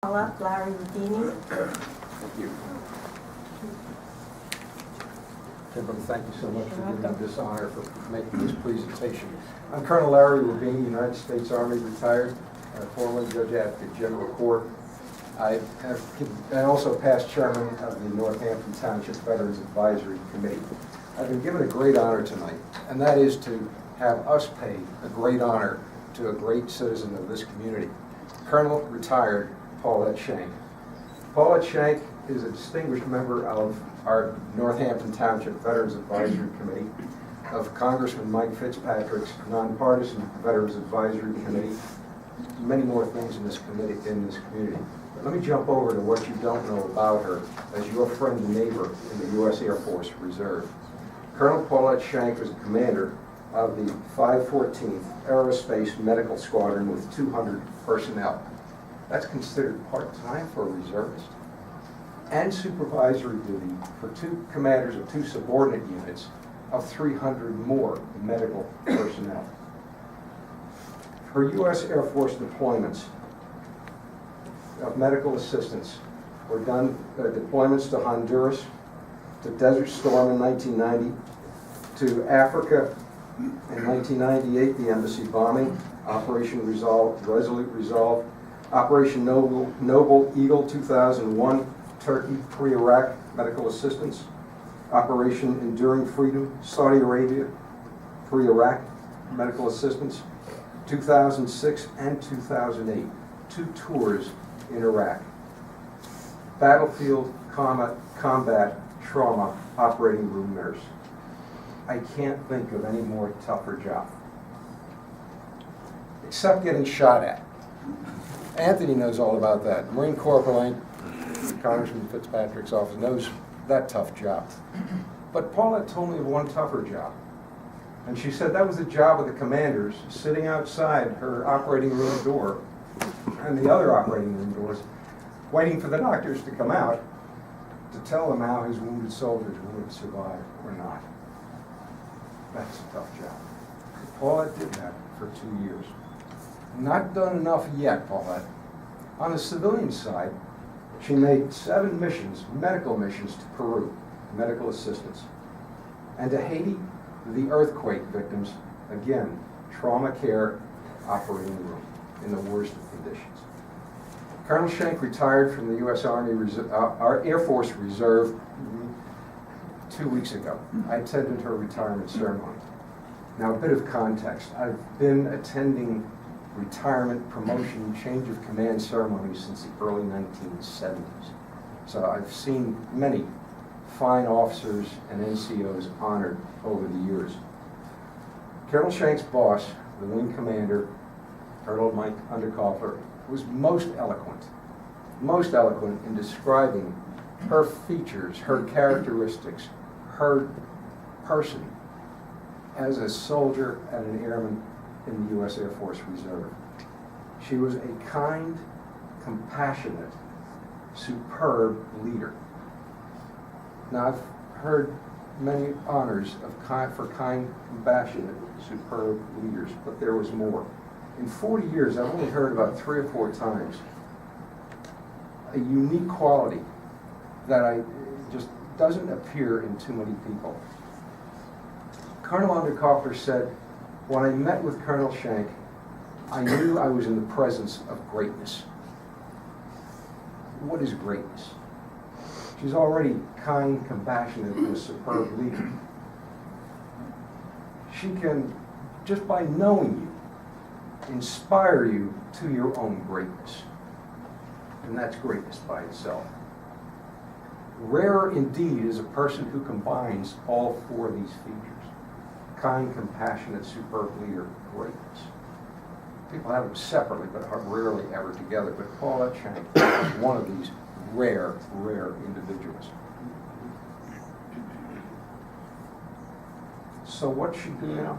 Paula Larry Houdini. Thank you. Everyone, thank you so much for giving me this honor for making this presentation. I'm Colonel Larry Houdini, United States Army, retired, formerly Judge Advocate General Court. I also past chairman of the Northampton Township Veterans Advisory Committee. I've been given a great honor tonight, and that is to have us pay a great honor to a great citizen of this community, Colonel retired Paulette Schank. Paulette Schank is a distinguished member of our Northampton Township Veterans Advisory Committee, of Congressman Mike Fitzpatrick's nonpartisan Veterans Advisory Committee, many more things in this committee, in this community. But let me jump over to what you don't know about her as your friend and neighbor in the U.S. Air Force Reserve. Colonel Paulette Schank was a commander of the 514th Aerospace Medical Squadron with 200 personnel. That's considered part-time for a reservist. And supervisory duty for two commanders of two subordinate units of 300 more medical personnel. Her U.S. Air Force deployments of medical assistance were done, deployments to Honduras, to Desert Storm in 1990, to Africa in 1998, the embassy bombing, Operation Resolute Resolve, Operation Noble Eagle 2001, Turkey, pre-Iraq medical assistance, Operation Enduring Freedom, Saudi Arabia, pre-Iraq medical assistance, 2006 and 2008, 2 tours in Iraq. Battlefield combat trauma operating room nurse. I can't think of any more tougher job, except getting shot at. Anthony knows all about that. Marine Corporal, Congressman Fitzpatrick's office, knows that tough job. But Paulette told me of one tougher job. And she said that was the job of the commanders sitting outside her operating room door and the other operating room doors, waiting for the doctors to come out to tell them how his wounded soldiers would survive or not. That's a tough job. Paulette did that for 2 years. Not done enough yet, Paulette. On the civilian side, she made 7 missions, medical missions to Peru, medical assistance. And to Haiti, the earthquake victims, again, trauma care operating room in the worst of conditions. Colonel Schank retired from the U.S. Army Air Force Reserve 2 weeks ago. I attended her retirement ceremony. Now, a bit of context. I've been attending retirement, promotion, change of command ceremonies since the early 1970s. So I've seen many fine officers and NCOs honored over the years. Colonel Schank's boss, the wing commander, Colonel Mike Underkoffler, was most eloquent in describing her features, her characteristics, her person as a soldier and an airman in the U.S. Air Force Reserve. She was a kind, compassionate, superb leader. Now, I've heard many honors for kind, compassionate, superb leaders, but there was more. In 40 years, I've only heard about 3 or 4 times a unique quality that just doesn't appear in too many people. Colonel Underkoffler said, when I met with Colonel Schank, I knew I was in the presence of greatness. What is greatness? She's already kind, compassionate, and a superb leader. She can, just by knowing you, inspire you to your own greatness. And that's greatness by itself. Rarer indeed is a person who combines all 4 of these features. Kind, compassionate, superb leader, greatness. People have them separately, but rarely ever together. But Paulette Schank is one of these rare individuals. So what's she do now?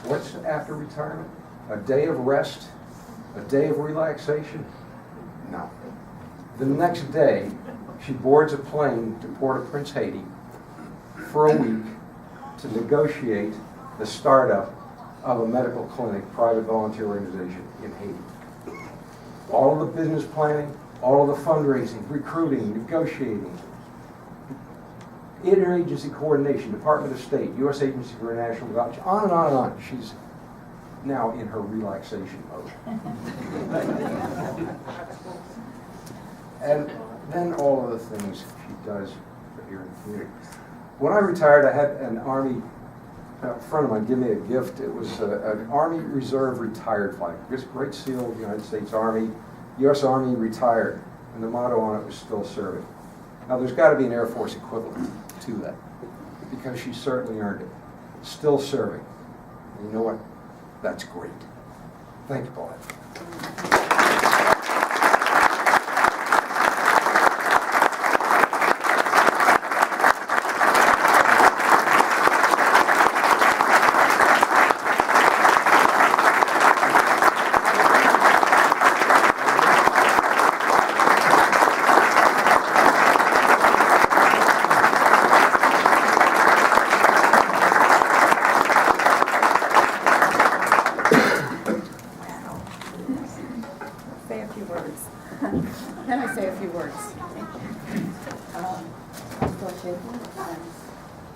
What's after retirement? A day of rest? A day of relaxation? No. The next day, she boards a plane to Port-au-Prince, Haiti, for a week to negotiate the startup of a medical clinic, private volunteer organization in Haiti. all of the business planning, all of the fundraising, recruiting, negotiating, interagency coordination, Department of State, U.S. Agency for International Development, on and on and on. She's now in her relaxation mode. And then all of the things she does here in the community. When I retired, I had an Army friend of mine give me a gift. It was an Army Reserve retired flag. This great seal of the United States Army, U.S. Army retired, and the motto on it was still serving. Now there's got to be an Air Force equivalent to that, because she certainly earned it. Still serving. And you know what? That's great. Thank you, Paulette.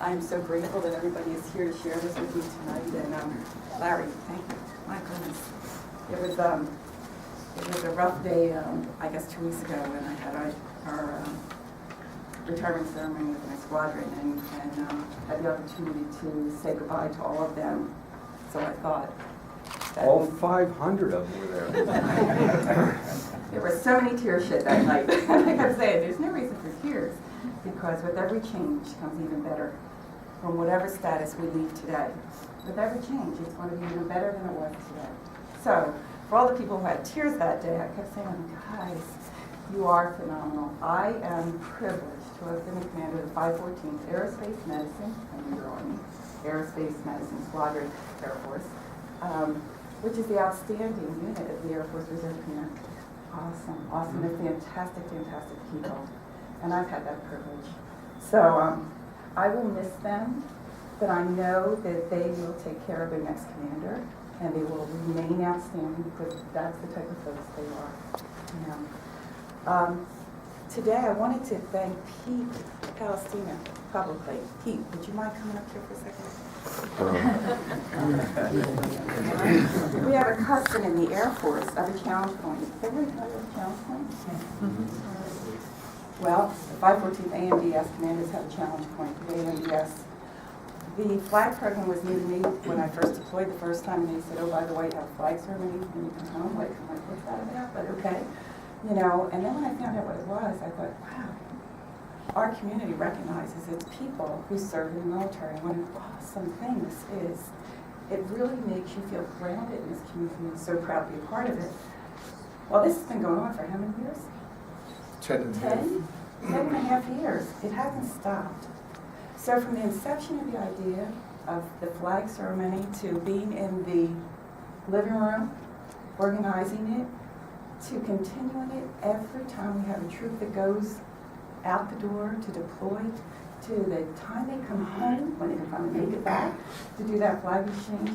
I'm so grateful that everybody is here to share this with you tonight. And Larry, thank you. My goodness, it was a rough day. I guess 2 weeks ago when I had our retirement ceremony with my squadron, and had the opportunity to say goodbye to all of them. So I thought that all 500 of them were there. There were so many tears shed that night. I kept saying, there's no reason for tears, because with every change comes even better. From whatever status we leave today, with every change, it's going to be even better than it was today. So, for all the people who had tears that day, I kept saying, guys, you are phenomenal. I am privileged to have been the commander of the 514th Aerospace Medicine, and your Army, Aerospace Medicine Squadron, Air Force, which is the outstanding unit of the Air Force Reserve Command. Awesome, they're fantastic people, and I've had that privilege. So, I will miss them, but I know that they will take care of their next commander, and they will remain outstanding, because that's the type of folks they are. You know. Today, I wanted to thank Pete Palestina publicly. Pete, would you mind coming up here for a second? We have a custom in the Air Force of a challenge point. Everybody know what a challenge point? Well, the 514th AMDS commanders have a challenge point. The AMDS. The flag program was new to me when I first deployed the first time, and they said, oh, by the way, you have a flag ceremony when you come home. Like, I'm like, what's that about? But okay. You know, and then when I found out what it was, I thought, wow, our community recognizes its people who serve in the military. And what an awesome thing this is. It really makes you feel grounded in this community and so proud to be a part of it. Well, this has been going on for how many years? 10 and a half years. It hasn't stopped. So from the inception of the idea of the flag ceremony to being in the living room, organizing it, to continuing it every time we have a troop that goes out the door to deploy, to the time they come home, when they can finally make it back, to do that flag exchange,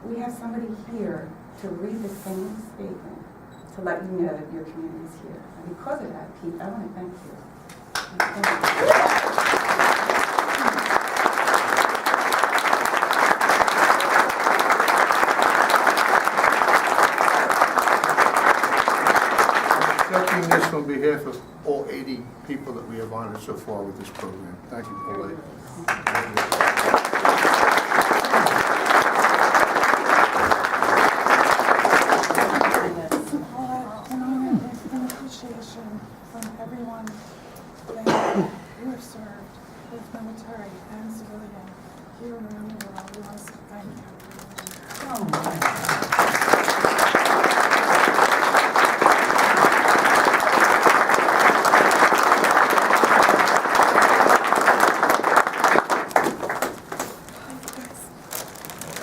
we have somebody here to read the same statement to let you know that your community is here. And because of that, Pete, I want to thank you. Accepting this on behalf of all 80 people that we have honored so far with this program. Thank you, Paulette. From everyone that you have served, both military and civilian, here and around the world. We want to say thank you. Oh my.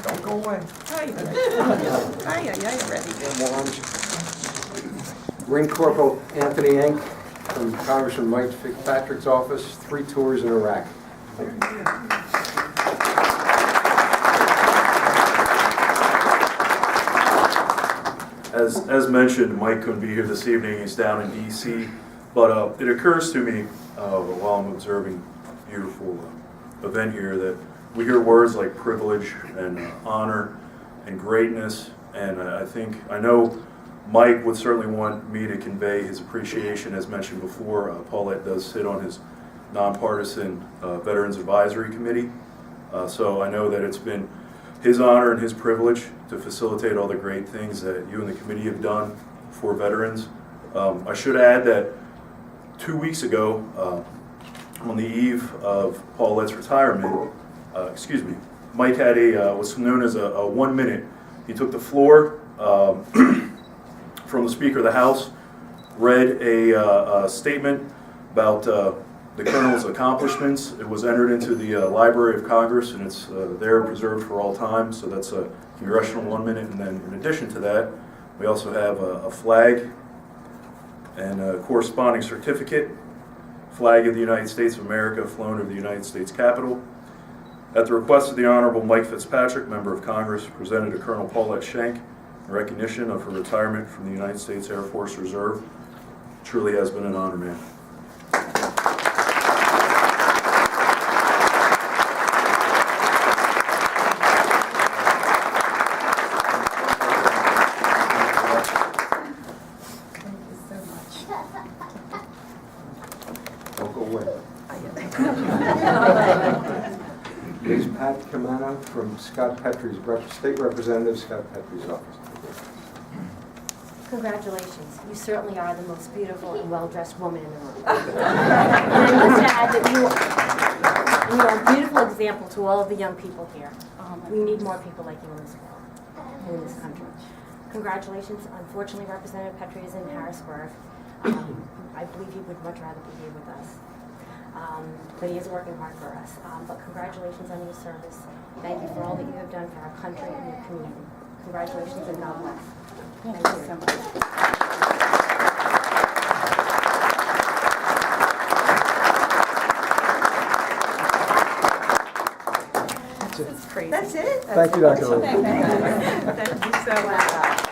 Don't go away. Marine Corporal Anthony Schank from Congressman Mike Fitzpatrick's office, 3 tours in Iraq. As mentioned, Mike couldn't be here this evening, he's down in DC, but it occurs to me while I'm observing a beautiful event here that we hear words like privilege and honor and greatness, and I know Mike would certainly want me to convey his appreciation. As mentioned before, Paulette does sit on his nonpartisan Veterans Advisory Committee, so I know that it's been his honor and his privilege to facilitate all the great things that you and the committee have done for veterans. I should add that 2 weeks ago, on the eve of Paulette's retirement, Mike had what's known as a 1 minute. He took the floor from the Speaker of the House, read a statement about the Colonel's accomplishments. It was entered into the Library of Congress, and it's there preserved for all time, so that's a congressional 1 minute. And then in addition to that, we also have a flag and a corresponding certificate, flag of the United States of America flown over the United States Capitol. At the request of the Honorable Mike Fitzpatrick, Member of Congress, presented to Colonel Paulette Schank in recognition of her retirement from the United States Air Force Reserve. Truly has been an honor, ma'am. Thank you so much. Don't go away. Ms. Pat Camano from Scott Petrie's, State Representative, Scott Petrie's office. Congratulations. You certainly are the most beautiful and well-dressed woman in the room. And I must add that you are a beautiful example to all of the young people here. We need more people like you in this world and in this country. Congratulations. Unfortunately, Representative Petrie is in Harrisburg. I believe he would much rather be here with us. But he is working hard for us. But congratulations on your service. Thank you for all that you have done for our country and your community. Congratulations and God bless. Thank you so much. That's crazy. That's it? Thank you, Dr. Lee. Thank you so much.